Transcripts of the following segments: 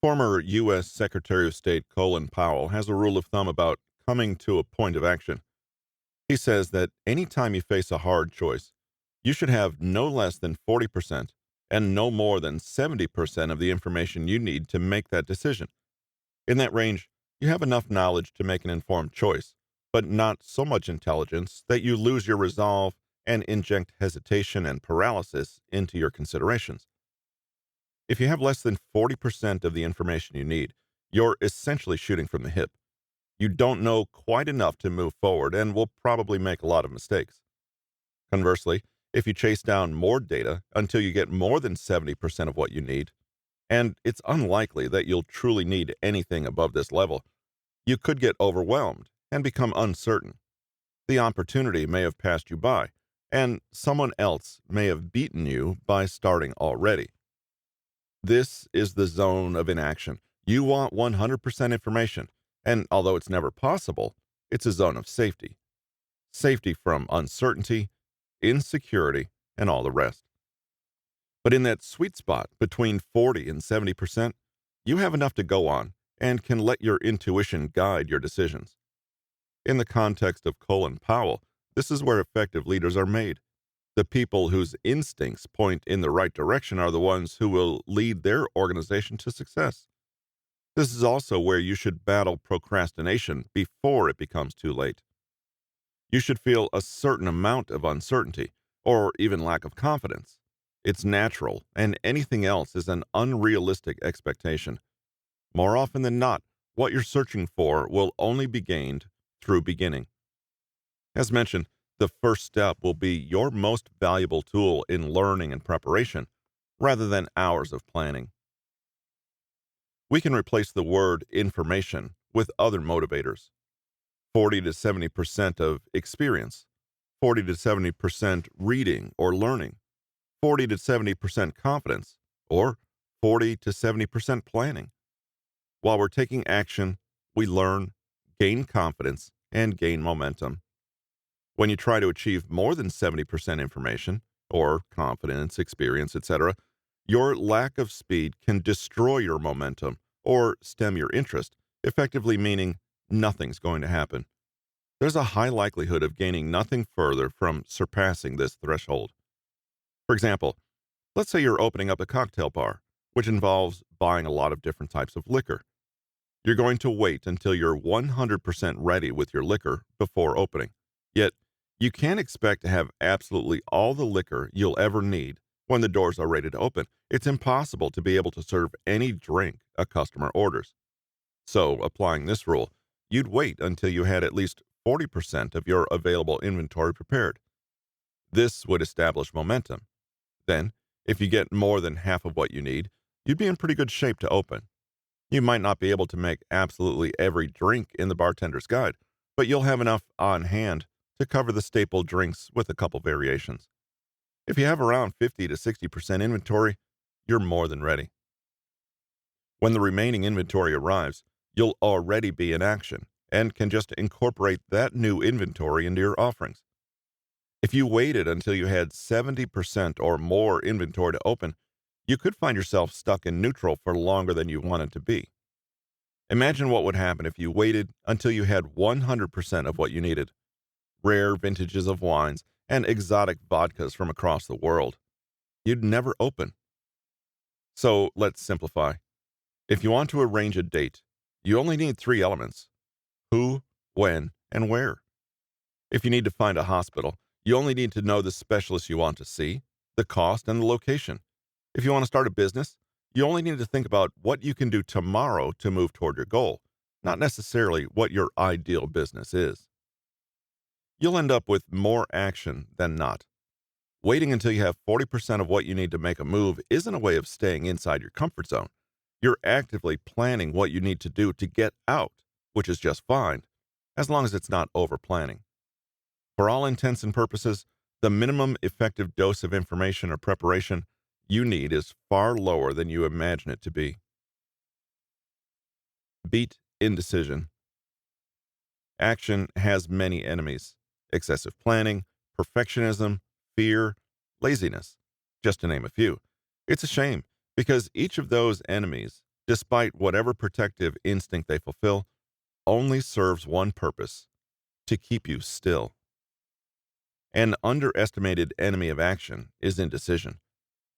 Former U.S. Secretary of State Colin Powell has a rule of thumb about coming to a point of action. He says that anytime you face a hard choice, you should have no less than 40% and no more than 70% of the information you need to make that decision. In that range, you have enough knowledge to make an informed choice, but not so much intelligence that you lose your resolve and inject hesitation and paralysis into your considerations. If you have less than 40% of the information you need, you're essentially shooting from the hip. You don't know quite enough to move forward and will probably make a lot of mistakes. Conversely, if you chase down more data until you get more than 70% of what you need, and it's unlikely that you'll truly need anything above this level, you could get overwhelmed and become uncertain. The opportunity may have passed you by, and someone else may have beaten you by starting already. This is the zone of inaction. You want 100% information, and although it's never possible, it's a zone of safety. Safety from uncertainty, insecurity, and all the rest. But in that sweet spot between 40 and 70%, you have enough to go on and can let your intuition guide your decisions. In the context of Colin Powell, this is where effective leaders are made. The people whose instincts point in the right direction are the ones who will lead their organization to success. This is also where you should battle procrastination before it becomes too late. You should feel a certain amount of uncertainty, or even lack of confidence. It's natural, and anything else is an unrealistic expectation. More often than not, what you're searching for will only be gained through beginning. As mentioned, the first step will be your most valuable tool in learning and preparation, rather than hours of planning. We can replace the word information with other motivators. 40 to 70% of experience, 40 to 70% reading or learning, 40 to 70% confidence, or 40 to 70% planning. While we're taking action, we learn, gain confidence, and gain momentum. When you try to achieve more than 70% information, or confidence, experience, etc., your lack of speed can destroy your momentum or stem your interest, effectively meaning nothing's going to happen. There's a high likelihood of gaining nothing further from surpassing this threshold. For example, let's say you're opening up a cocktail bar, which involves buying a lot of different types of liquor. You're going to wait until you're 100% ready with your liquor before opening. Yet, you can't expect to have absolutely all the liquor you'll ever need when the doors are ready to open. It's impossible to be able to serve any drink a customer orders. So, applying this rule, you'd wait until you had at least 40% of your available inventory prepared. This would establish momentum. Then, if you get more than half of what you need, you'd be in pretty good shape to open. You might not be able to make absolutely every drink in the bartender's guide, but you'll have enough on hand to cover the staple drinks with a couple variations. If you have around 50 to 60% inventory, you're more than ready. When the remaining inventory arrives, you'll already be in action and can just incorporate that new inventory into your offerings. If you waited until you had 70% or more inventory to open, you could find yourself stuck in neutral for longer than you wanted to be. Imagine what would happen if you waited until you had 100% of what you needed: rare vintages of wines and exotic vodkas from across the world. You'd never open. So let's simplify. If you want to arrange a date, you only need three elements: who, when, and where. If you need to find a hospital, you only need to know the specialist you want to see, the cost, and the location. If you want to start a business, you only need to think about what you can do tomorrow to move toward your goal, not necessarily what your ideal business is. You'll end up with more action than not. Waiting until you have 40% of what you need to make a move isn't a way of staying inside your comfort zone. You're actively planning what you need to do to get out, which is just fine, as long as it's not over planning. For all intents and purposes, the minimum effective dose of information or preparation you need is far lower than you imagine it to be. Beat indecision. Action has many enemies: excessive planning, perfectionism, fear, laziness, just to name a few. It's a shame because each of those enemies despite whatever protective instinct they fulfill, only serves one purpose: to keep you still. An underestimated enemy of action is indecision.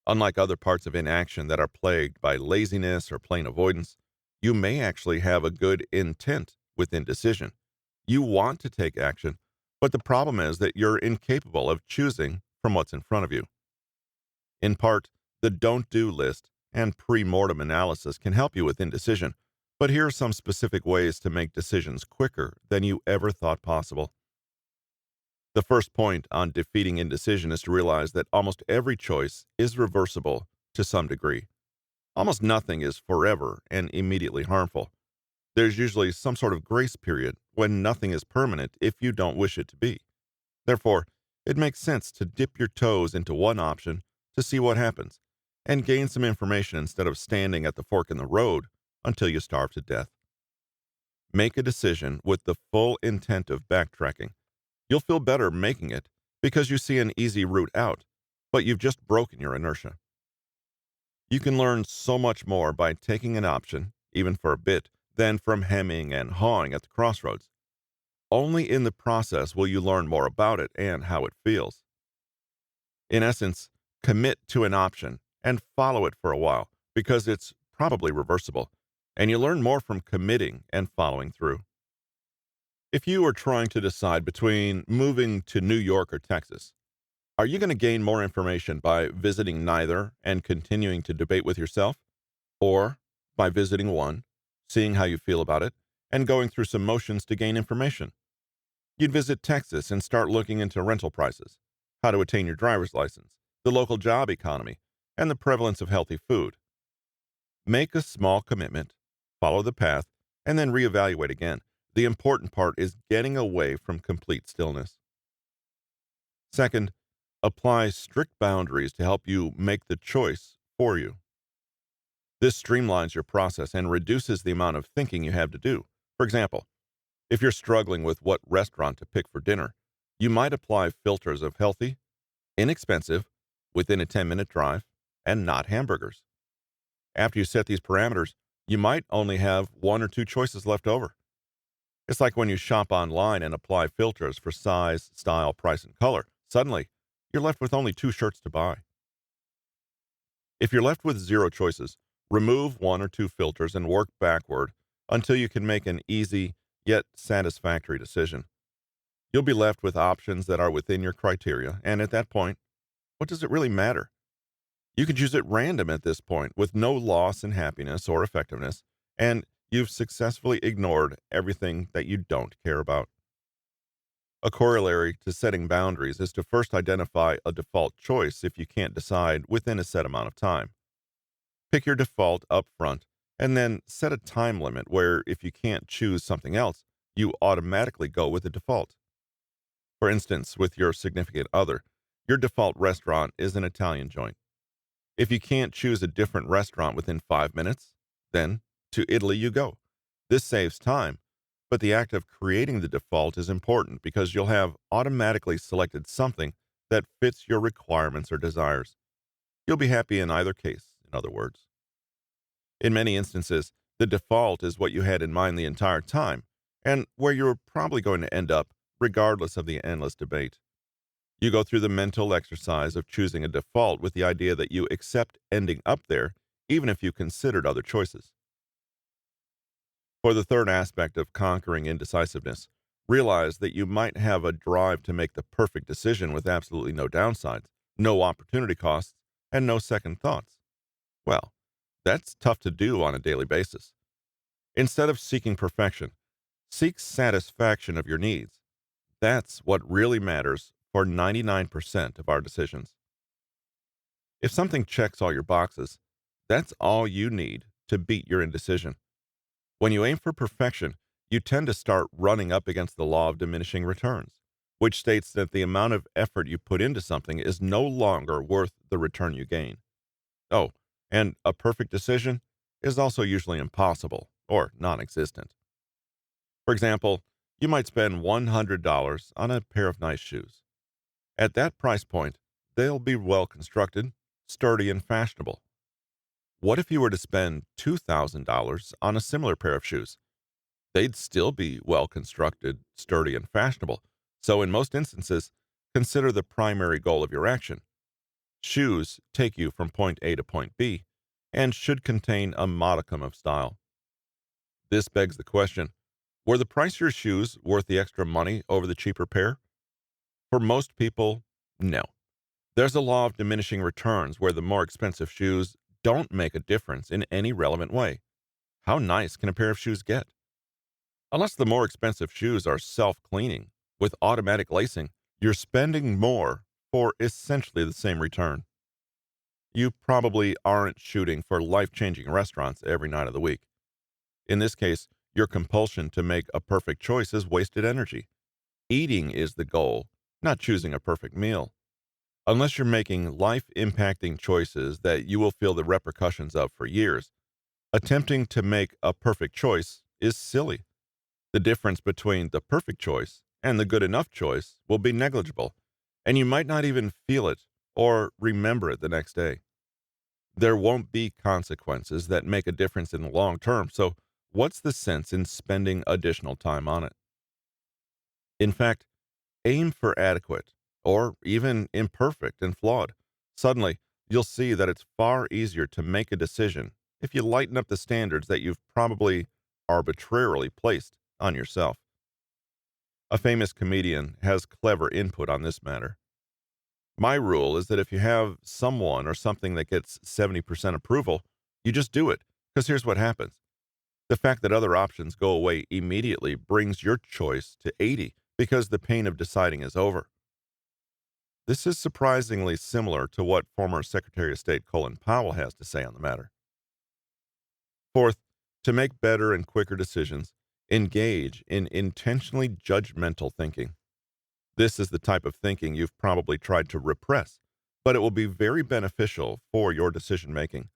Unlike other parts of inaction that are plagued by laziness or plain avoidance, you may actually have a good intent with indecision. You want to take action, but the problem is that you're incapable of choosing from what's in front of you. In part, the don't do list and pre mortem analysis can help you with indecision, but here are some specific ways to make decisions quicker than you ever thought possible. The first point on defeating indecision is to realize that almost every choice is reversible to some degree. Almost nothing is forever and immediately harmful. There's usually some sort of grace period when nothing is permanent if you don't wish it to be. Therefore, it makes sense to dip your toes into one option to see what happens and gain some information instead of standing at the fork in the road until you starve to death. Make a decision with the full intent of backtracking. You'll feel better making it because you see an easy route out, but you've just broken your inertia. You can learn so much more by taking an option, even for a bit, than from hemming and hawing at the crossroads. Only in the process will you learn more about it and how it feels. In essence, commit to an option and follow it for a while because it's probably reversible, and you learn more from committing and following through. If you are trying to decide between moving to New York or Texas, are you going to gain more information by visiting neither and continuing to debate with yourself? Or by visiting one, seeing how you feel about it, and going through some motions to gain information? You'd visit Texas and start looking into rental prices, how to attain your driver's license, the local job economy, and the prevalence of healthy food. Make a small commitment, follow the path, and then reevaluate again. The important part is getting away from complete stillness. Second, apply strict boundaries to help you make the choice for you. This streamlines your process and reduces the amount of thinking you have to do. For example, if you're struggling with what restaurant to pick for dinner, you might apply filters of healthy, inexpensive, within a 10-minute drive, and not hamburgers. After you set these parameters, you might only have one or two choices left over. It's like when you shop online and apply filters for size, style, price, and color. Suddenly, you're left with only two shirts to buy. If you're left with zero choices, remove one or two filters and work backward until you can make an easy yet satisfactory decision. You'll be left with options that are within your criteria, and at that point, what does it really matter? You can choose at random at this point with no loss in happiness or effectiveness, and you've successfully ignored everything that you don't care about. A corollary to setting boundaries is to first identify a default choice if you can't decide within a set amount of time. Pick your default up front, and then set a time limit where if you can't choose something else, you automatically go with the default. For instance, with your significant other, your default restaurant is an Italian joint. If you can't choose a different restaurant within 5 minutes, then to Italy you go. This saves time, but the act of creating the default is important because you'll have automatically selected something that fits your requirements or desires. You'll be happy in either case, in other words. In many instances, the default is what you had in mind the entire time, and where you're probably going to end up, regardless of the endless debate. You go through the mental exercise of choosing a default with the idea that you accept ending up there, even if you considered other choices. For the third aspect of conquering indecisiveness, realize that you might have a drive to make the perfect decision with absolutely no downsides, no opportunity costs, and no second thoughts. Well, that's tough to do on a daily basis. Instead of seeking perfection, seek satisfaction of your needs. That's what really matters for 99% of our decisions. If something checks all your boxes, that's all you need to beat your indecision. When you aim for perfection, you tend to start running up against the law of diminishing returns, which states that the amount of effort you put into something is no longer worth the return you gain. Oh, and a perfect decision is also usually impossible or non existent. For example, you might spend $100 on a pair of nice shoes. At that price point, they'll be well constructed, sturdy, and fashionable. What if you were to spend $2,000 on a similar pair of shoes? They'd still be well constructed, sturdy, and fashionable. So, in most instances, consider the primary goal of your action. Shoes take you from point A to point B and should contain a modicum of style. This begs the question, were the pricier shoes worth the extra money over the cheaper pair? For most people, no. There's a law of diminishing returns where the more expensive shoes don't make a difference in any relevant way. How nice can a pair of shoes get? Unless the more expensive shoes are self cleaning with automatic lacing, you're spending more for essentially the same return. You probably aren't shooting for life changing restaurants every night of the week. In this case, your compulsion to make a perfect choice is wasted energy. Eating is the goal, not choosing a perfect meal. Unless you're making life impacting choices that you will feel the repercussions of for years, attempting to make a perfect choice is silly. The difference between the perfect choice and the good enough choice will be negligible, and you might not even feel it or remember it the next day. There won't be consequences that make a difference in the long term, so what's the sense in spending additional time on it? In fact, aim for adequate or even imperfect and flawed. Suddenly, you'll see that it's far easier to make a decision if you lighten up the standards that you've probably arbitrarily placed on yourself. A famous comedian has clever input on this matter. My rule is that if you have someone or something that gets 70% approval, you just do it. Because here's what happens. The fact that other options go away immediately brings your choice to 80 because the pain of deciding is over. This is surprisingly similar to what former Secretary of State Colin Powell has to say on the matter. Fourth, to make better and quicker decisions, engage in intentionally judgmental thinking. This is the type of thinking you've probably tried to repress, but it will be very beneficial for your decision making.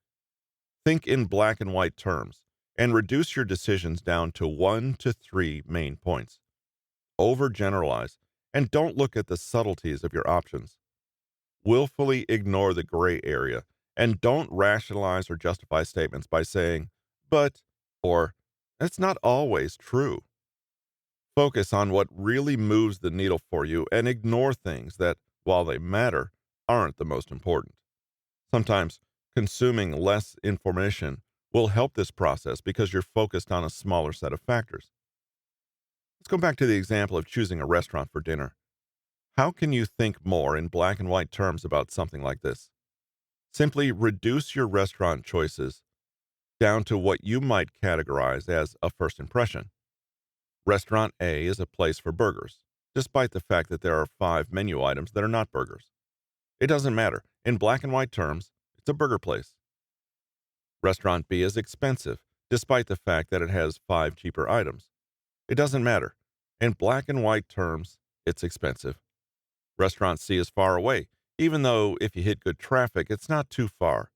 Think in black and white terms and reduce your decisions down to 1 to 3 main points. Overgeneralize and don't look at the subtleties of your options. Willfully ignore the gray area and don't rationalize or justify statements by saying, but, or, that's not always true. Focus on what really moves the needle for you and ignore things that, while they matter, aren't the most important. Sometimes consuming less information will help this process because you're focused on a smaller set of factors. Let's go back to the example of choosing a restaurant for dinner. How can you think more in black and white terms about something like this? Simply reduce your restaurant choices down to what you might categorize as a first impression. Restaurant A is a place for burgers, despite the fact that there are 5 menu items that are not burgers. It doesn't matter. In black and white terms, it's a burger place. Restaurant B is expensive, despite the fact that it has 5 cheaper items. It doesn't matter. In black and white terms, it's expensive. Restaurant C is far away, even though if you hit good traffic, it's not too far.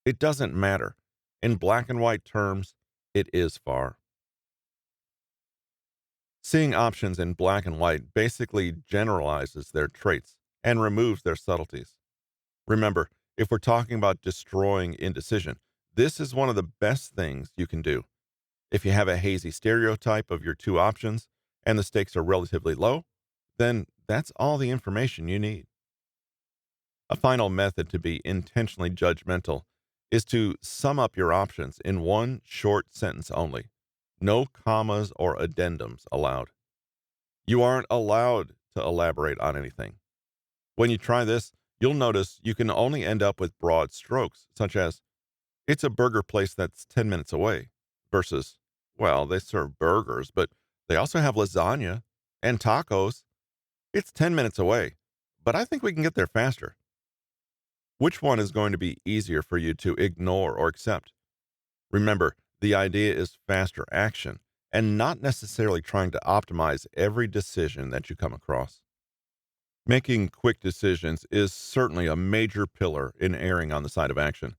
It doesn't matter. In black and white terms, it is far. Seeing options in black and white basically generalizes their traits and removes their subtleties. Remember, if we're talking about destroying indecision, this is one of the best things you can do. If you have a hazy stereotype of your two options and the stakes are relatively low, then that's all the information you need. A final method to be intentionally judgmental is to sum up your options in one short sentence only. No commas or addendums allowed. You aren't allowed to elaborate on anything. When you try this, you'll notice you can only end up with broad strokes, such as, it's a burger place that's 10 minutes away, versus, well, they serve burgers, but they also have lasagna and tacos. It's 10 minutes away, but I think we can get there faster. Which one is going to be easier for you to ignore or accept? Remember, the idea is faster action and not necessarily trying to optimize every decision that you come across. Making quick decisions is certainly a major pillar in erring on the side of action.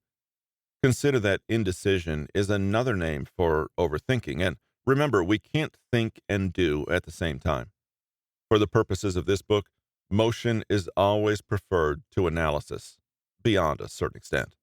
Consider that indecision is another name for overthinking, and remember, we can't think and do at the same time. For the purposes of this book, motion is always preferred to analysis, beyond a certain extent.